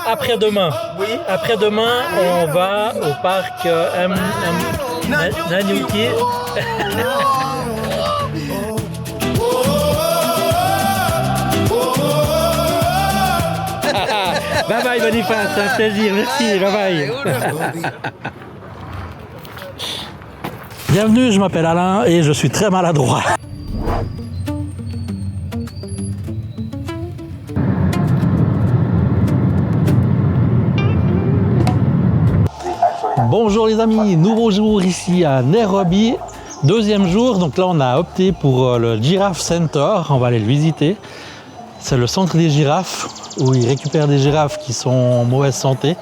après-demain. Oui. Après-demain, on va au parc Nanyuki. Bye bye Boniface, c'est un plaisir, merci, bye bye. Bienvenue, je m'appelle Alain et je suis très maladroit. Bonjour les amis, nouveau jour ici à Nairobi, deuxième jour, donc là on a opté pour le Giraffe Center, on va aller le visiter. C'est le centre des girafes où ils récupèrent des girafes qui sont en mauvaise santé.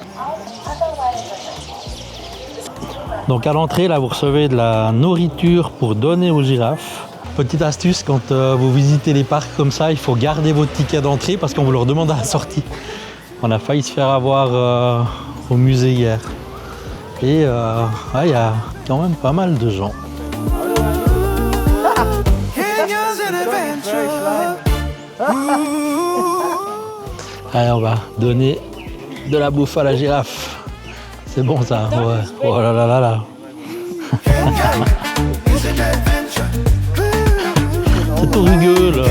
Donc à l'entrée là vous recevez de la nourriture pour donner aux girafes. Petite astuce, quand vous visitez les parcs comme ça, il faut garder votre ticket d'entrée parce qu'on vous le redemande à la sortie. On a failli se faire avoir au musée hier. Et il y a quand même pas mal de gens. Allez, on va donner de la bouffe à la girafe. C'est bon ça, ouais. Oh là là là là. C'est tout rugueux là.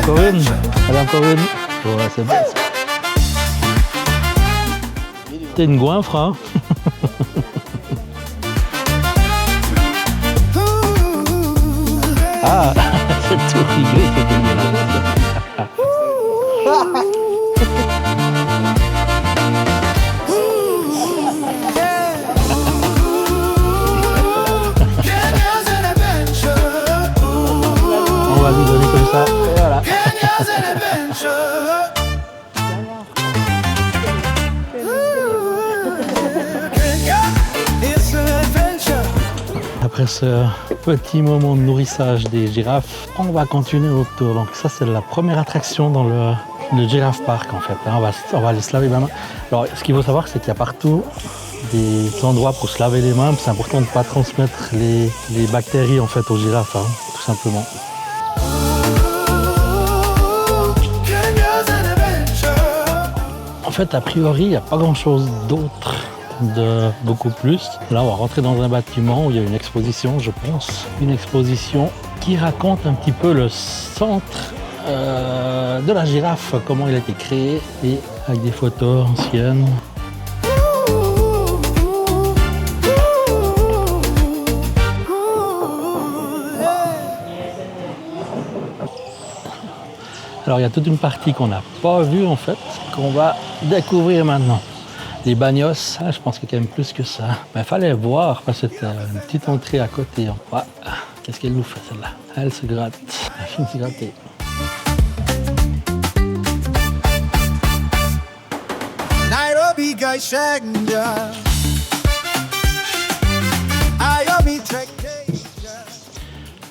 Encore une. Allez, encore une. Ouais, c'est bon ça. T'es une goinfre, hein. Ah, c'est tout rigolo, c'est dégueulasse. On va lui donner comme ça, et voilà. Après ce petit moment de nourrissage des girafes, on va continuer notre tour. Donc ça c'est la première attraction dans le Giraffe Park en fait. On va aller se laver les mains. Alors ce qu'il faut savoir c'est qu'il y a partout des endroits pour se laver les mains. C'est important de ne pas transmettre les bactéries en fait aux girafes, hein, tout simplement. En fait a priori il n'y a pas grand chose d'autre de beaucoup plus. Là on va rentrer dans un bâtiment où il y a une exposition, je pense. Une exposition qui raconte un petit peu le centre de la girafe, comment il a été créé, et avec des photos anciennes. Alors il y a toute une partie qu'on n'a pas vue en fait, qu'on va découvrir maintenant. Les bagnos, je pense qu'il y a quand même plus que ça. Mais il fallait voir, parce que c'était une petite entrée à côté. Ouais. Qu'est-ce qu'elle nous fait celle-là? Elle se gratte. Elle finit de se gratter.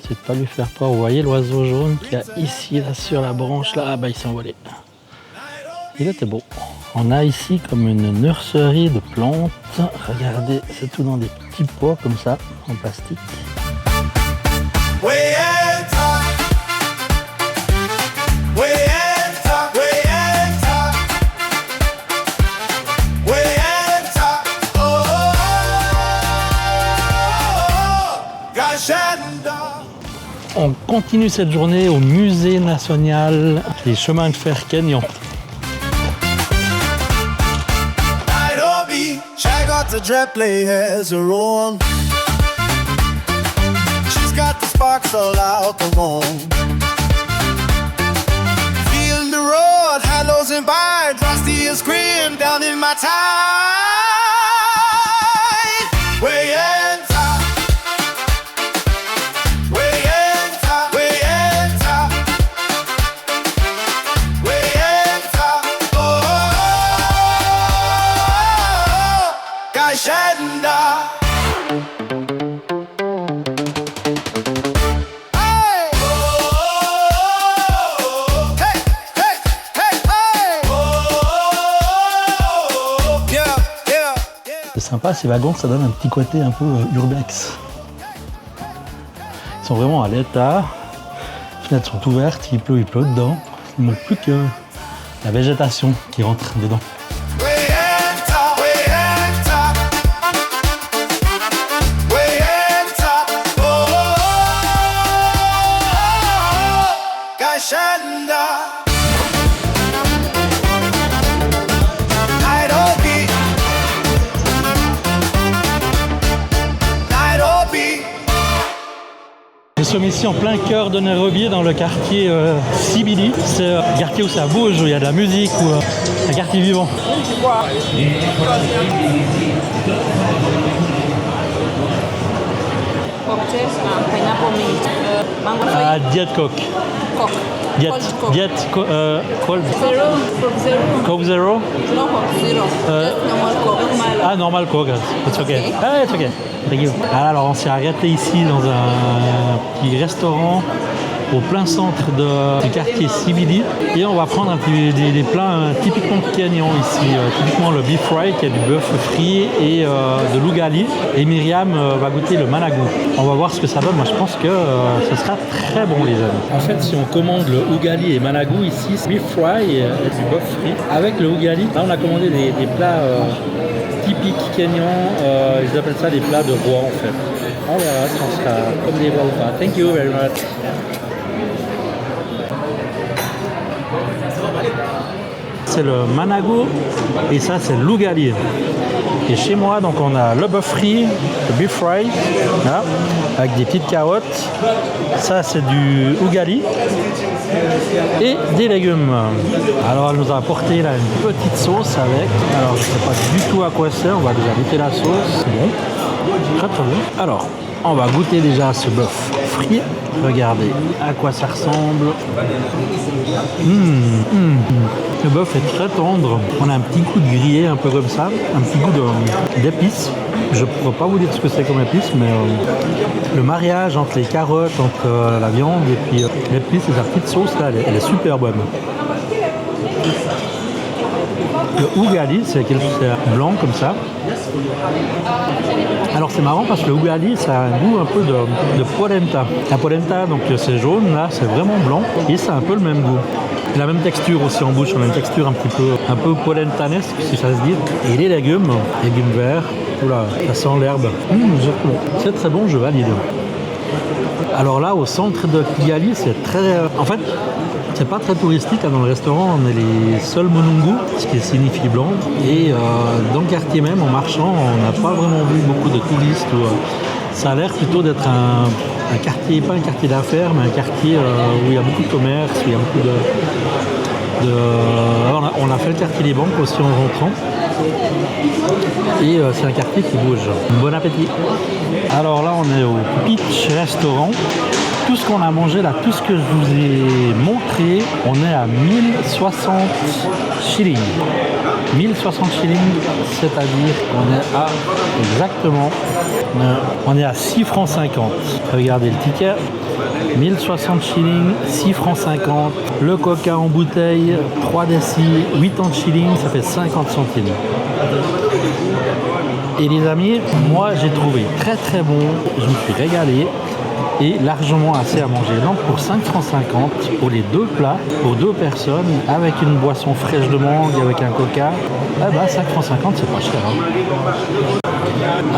C'est de pas lui faire peur. Vous voyez l'oiseau jaune qu'il y a ici, là, sur la branche, là. Ah bah il s'est envolé. Il était beau. On a ici comme une nurserie de plantes. Regardez, c'est tout dans des petits pots comme ça, en plastique. On continue cette journée au musée national des chemins de fer kenyans. The dread play has her own. She's got the sparks all out the room. Feel the road, hollows and bars, rusty and scream down in my time. Way in top. Way in top. Way in top. Way in top. Oh. C'est sympa ces wagons, ça donne un petit côté un peu urbex. Ils sont vraiment à l'état. Les fenêtres sont ouvertes, il pleut dedans. Il ne manque plus que la végétation qui rentre dedans. Way and top, way and top, way and top. Oh, Gashanda. Nairobi, Nairobi. Nous sommes ici en plein cœur de Nairobi, dans le quartier CBD. C'est un quartier où ça bouge, où il y a de la musique, où un quartier vivant. Cocktails, pineapple mint, mango Ah, Diet Coke. Coke. Diet, Cold Coke. Diet Cold Zero, Coke zero. Coke Zero. No Coke zero. Just normal Coke. Ah, normal Coke. It's okay. Okay. Ah, it's okay. Thank you. Ah, alors, on s'est arrêté ici dans un petit restaurant au plein centre du quartier CBD et on va prendre des plats typiquement kenyans ici, typiquement le beef fry qui a du bœuf frit et de l'ugali, et Myriam va goûter le managu. On va voir ce que ça donne. Moi je pense que ce sera très bon les amis. En fait si on commande le ugali et managu ici, c'est beef fry et du bœuf frit avec le ugali. Là on a commandé des plats typiques kenyans, ils appellent ça des plats de roi en fait. On verra si on sera comme des rois ou pas. Thank you very much. C'est le managu et ça c'est l'ugali. Et chez moi donc on a le bœuf frit, le beef fry, là, avec des petites carottes. Ça c'est du ugali et des légumes. Alors elle nous a apporté là une petite sauce avec. Alors je sais pas du tout à quoi c'est. On va déjà goûter la sauce. C'est bon, très très bon. Alors on va goûter déjà ce bœuf frit. Regardez à quoi ça ressemble. Le bœuf est très tendre. On a un petit goût de grillé, un peu comme ça. Un petit goût d'épices. Je ne pourrais pas vous dire ce que c'est comme épices, mais le mariage entre les carottes, entre la viande et puis l'épice et sa petite sauce, là, elle est super bonne. Le ugali, c'est blanc comme ça. Alors c'est marrant parce que le ugali, ça a un goût un peu de polenta. La polenta, donc c'est jaune, là c'est vraiment blanc et ça a un peu le même goût. La même texture aussi en bouche, on a une texture un peu polentanesque si ça se dit. Et les légumes verts, oula, ça sent l'herbe. C'est très bon, je valide. Alors là, au centre de Kigali, c'est très... En fait, c'est pas très touristique. Dans le restaurant, on est les seuls monungu, ce qui signifie blanc. Et dans le quartier même, en marchant, on n'a pas vraiment vu beaucoup de touristes. Ça a l'air plutôt d'être un quartier, pas un quartier d'affaires, mais un quartier où il y a beaucoup de commerce, où il y a beaucoup on a fait le quartier des banques aussi en rentrant. Et c'est un quartier qui bouge. Bon appétit. Alors là, on est au Peach Restaurant. Tout ce qu'on a mangé là, tout ce que je vous ai montré, on est à 1060 shillings. 1060 shillings, c'est-à-dire qu'on est à exactement, on est à 6 francs 50. Regardez le ticket. 1060 shillings, 6 francs 50. Le coca en bouteille, 3 décis, 80 shillings, ça fait 50 centimes. Et les amis, moi j'ai trouvé très très bon, je me suis régalé et largement assez à manger. Donc pour 5 francs 50, pour les deux plats, pour deux personnes, avec une boisson fraîche de mangue, avec un coca, 5 francs 50 c'est pas cher. Hein.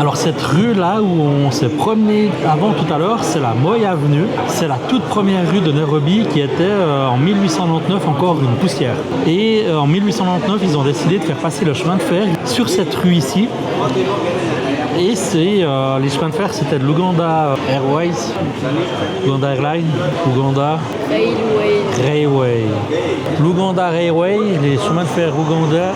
Alors cette rue là où on s'est promené avant tout à l'heure, c'est la Moi Avenue. C'est la toute première rue de Nairobi qui était en 1899 encore une poussière. Et en 1899 ils ont décidé de faire passer le chemin de fer sur cette rue ici. Et c'est les chemins de fer, c'était de l'Uganda Airways, Uganda Airlines, Uganda Railway. L'Uganda Railway, les chemins de fer Uganda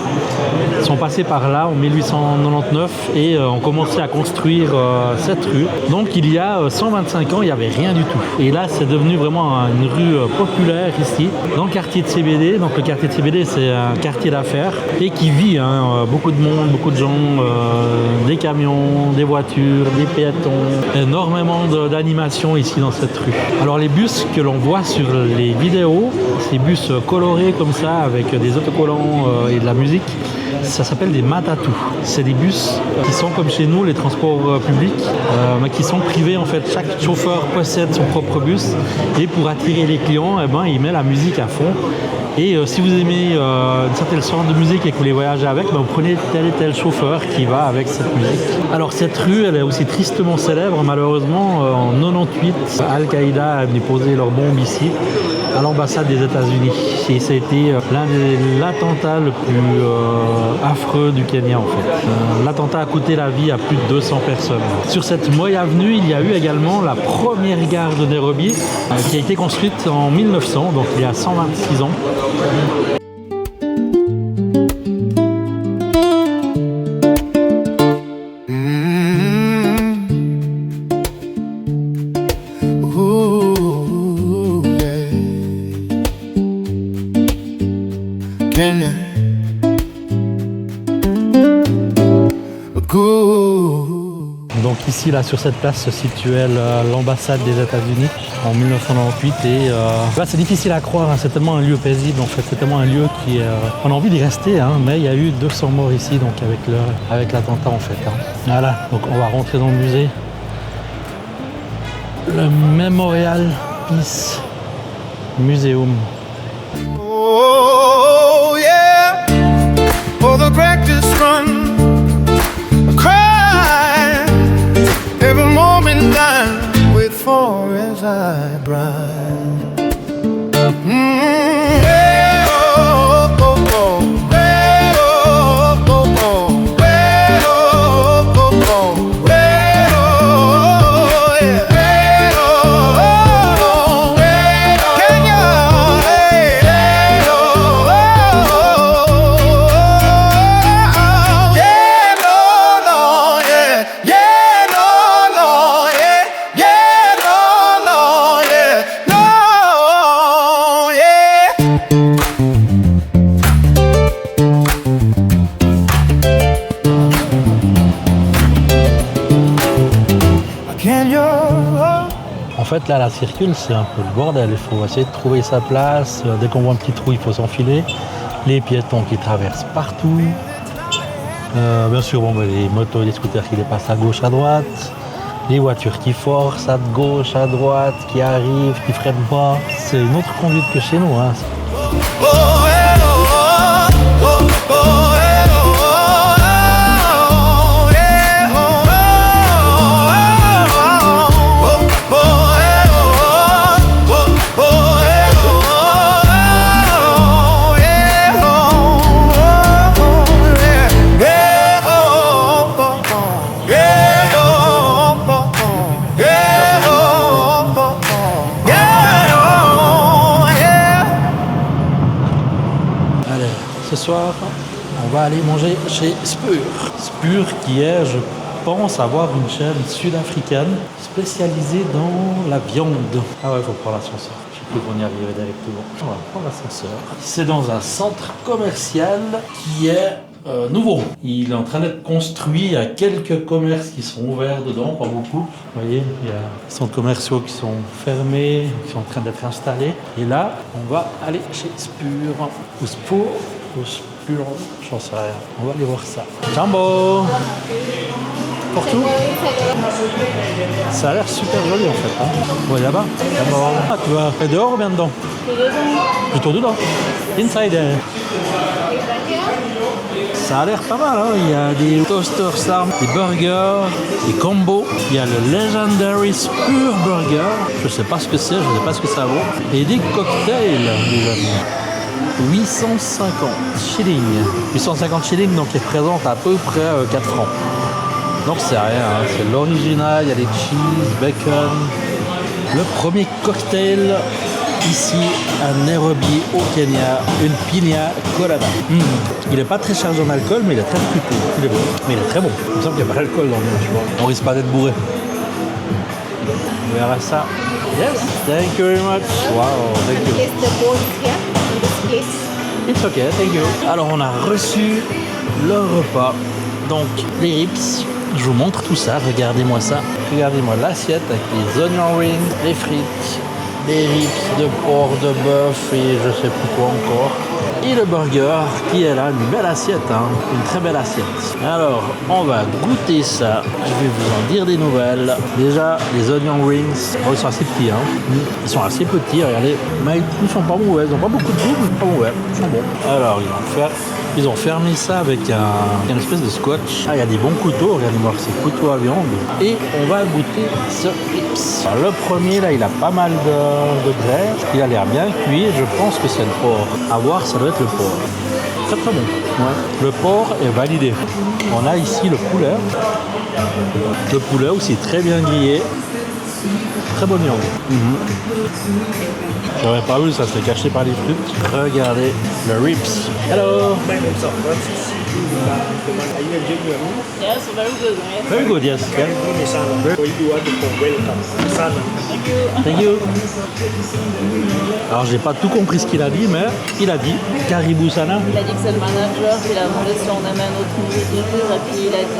sont passés par là en 1899 et ont commencé à construire cette rue. Donc il y a 125 ans, il n'y avait rien du tout. Et là, c'est devenu vraiment une rue populaire ici, dans le quartier de CBD. Donc le quartier de CBD, c'est un quartier d'affaires et qui vit, beaucoup de monde, beaucoup de gens, des camions, des voitures, des piétons, énormément d'animation ici dans cette rue. Alors les bus que l'on voit sur les vidéos, ces bus colorés comme ça avec des autocollants et de la musique, ça s'appelle des matatu. C'est des bus qui sont comme chez nous les transports publics, mais qui sont privés en fait. Chaque chauffeur possède son propre bus et pour attirer les clients, il met la musique à fond. Et si vous aimez une certaine sorte de musique et que vous voulez voyager avec, vous prenez tel et tel chauffeur qui va avec cette musique. Alors cette rue, elle est aussi tristement célèbre. Malheureusement, en 98, Al-Qaïda est venu poser leur bombe ici, à l'ambassade des États-Unis. Et ça a été l'un des attentats le plus affreux du Kenya en fait. L'attentat a coûté la vie à plus de 200 personnes. Sur cette Moi Avenue, il y a eu également la première gare de Nairobi qui a été construite en 1900, donc il y a 126 ans. Donc ici, là, sur cette place se situait l'ambassade des États-Unis en 1998 et là c'est difficile à croire, hein, c'est tellement un lieu paisible en fait, c'est tellement un lieu qui on a envie d'y rester, hein, mais il y a eu 200 morts ici donc avec l'attentat en fait. Hein. Voilà, donc on va rentrer dans le musée. Le Memorial Peace Museum. Oh yeah, for the practice run, cry every moment I wait for as I bride. Hey, oh, oh, oh. Hey, oh, oh, oh. Hey, oh, oh, oh. Hey, oh, yeah. Hey, oh, oh, oh. Hey, Kenya. Hey, oh, oh, oh. Yeah, no, no, yeah. Yeah, no, no, yeah. Yeah, no, no, yeah. No, yeah. Kenya. En fait là la circule c'est un peu le bordel, il faut essayer de trouver sa place, dès qu'on voit un petit trou il faut s'enfiler, les piétons qui traversent partout, bien sûr bon, les motos et les scooters qui dépassent à gauche à droite, les voitures qui forcent à gauche à droite, qui arrivent, qui freinent pas, c'est une autre conduite que chez nous. Hein. Oh, hey, oh, oh, oh, oh, hey, oh, oh, yeah, oh, oh, oh, hey, oh, oh, hey, oh, yeah, Allez, ce soir, on va aller manger chez Spur. Spur qui est, je pense, avoir une chaîne sud-africaine spécialisée dans la viande. Ah ouais, il faut prendre l'ascenseur. Je sais plus qu'on y arriverait directement. On va prendre l'ascenseur. C'est dans un centre commercial qui est nouveau. Il est en train d'être construit. Il y a quelques commerces qui sont ouverts dedans, pas beaucoup. Vous voyez, il y a des centres commerciaux qui sont fermés, qui sont en train d'être installés. Et là, on va aller chez Spur. Ou Spur, ou Spur, j'en sais rien. On va aller voir ça. Jambo! Pour tout? Ça a l'air super joli en fait. Hein. On va aller là-bas. Ah, tu vas faire dehors ou bien dedans? Plutôt dedans. Inside. Ça a l'air pas mal, hein. Il y a des toasters Sarm, des burgers, des combos. Il y a le Legendary Spur Burger. Je sais pas ce que c'est, je sais pas ce que ça vaut. Et des cocktails, les amis. 850 shillings. 850 shillings, donc ils représentent à peu près 4 francs. Donc c'est rien, hein. C'est l'original, il y a des cheese, bacon. Le premier cocktail ici à Nairobi au Kenya, une piña colada. Il n'est pas très chargé en alcool, mais il est très fruité. Il est bon, mais il est très bon. Il me semble qu'il n'y a pas d'alcool dans le mien, tu vois. On risque pas d'être bourré. On verra ça. Yes, thank you very much. Wow, thank you. Is the board here in this case? It's okay, thank you. Alors on a reçu le repas. Donc les rips. Je vous montre tout ça, regardez-moi ça. Regardez-moi l'assiette avec les onion rings, les frites, des rips de porc, de bœuf et je sais plus quoi encore. Et le burger qui est là, une belle assiette, hein, une très belle assiette. Alors, on va goûter ça. Je vais vous en dire des nouvelles. Déjà, les onion rings, bon, ils sont assez petits, hein. Ils sont assez petits, regardez, mais ils sont pas mauvais. Ils n'ont pas beaucoup de goût, mais ils sont pas mauvais. Ils sont bons. Alors, ils ont fermé ça avec une espèce de scotch. Ah, il y a des bons couteaux, regardez-moi ces couteaux à viande. Et on va goûter ce rips. Alors, le premier, là, il a pas mal de graisse. Il a l'air bien cuit. Je pense que c'est le porc. À voir, ça doit être le porc. Très très bon. Ouais. Le porc est validé. On a ici le poulet. Le poulet aussi très bien grillé. Très bonne viande. J'aurais pas vu, ça serait caché par les fruits. Regardez le rips. Hello. Yes, very good. Yes. Very good, yes. Yeah. Thank you. Alors j'ai pas tout compris ce qu'il a dit, mais il a dit Caribou Sana. Il a dit que c'est le manager, qu'il a demandé si on aimait notre nourriture, et puis il a dit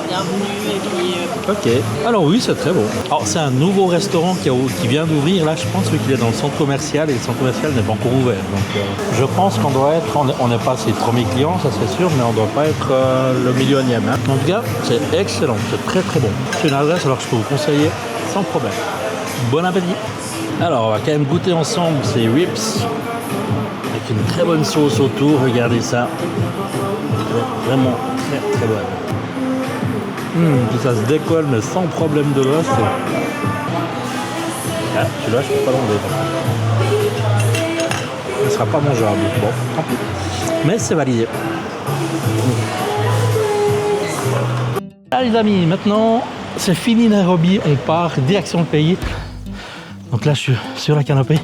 bienvenue, et puis... Ok. Alors oui, c'est très bon. Alors c'est un nouveau restaurant qui vient d'ouvrir, là je pense qu'il est dans le centre commercial, et le centre commercial n'est pas encore ouvert. Donc je pense qu'on doit être, on n'est pas ses premiers clients, ça c'est sûr, mais on doit pas être le millionième. Hein. En tout cas, c'est excellent, c'est très très bon. C'est une adresse, alors je peux vous conseiller sans problème. Bon appétit. Alors, on va quand même goûter ensemble ces rips avec une très bonne sauce autour. Regardez ça. Vraiment très très bonne. Ça se décolle, mais sans problème de l'os. Ah, celui-là, je peux pas l'enlever. Il ne sera pas mangeable. Bon, tant pis. Mais c'est validé. Ah les amis, maintenant c'est fini Nairobi, on part direction le pays. Donc là je suis sur la canopée.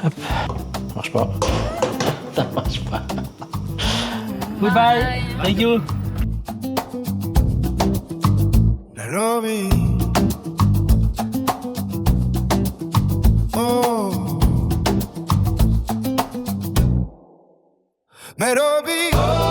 Hop. Ça marche pas. Ça marche pas. Goodbye. Thank you. Nairobi. Oh. Nairobi.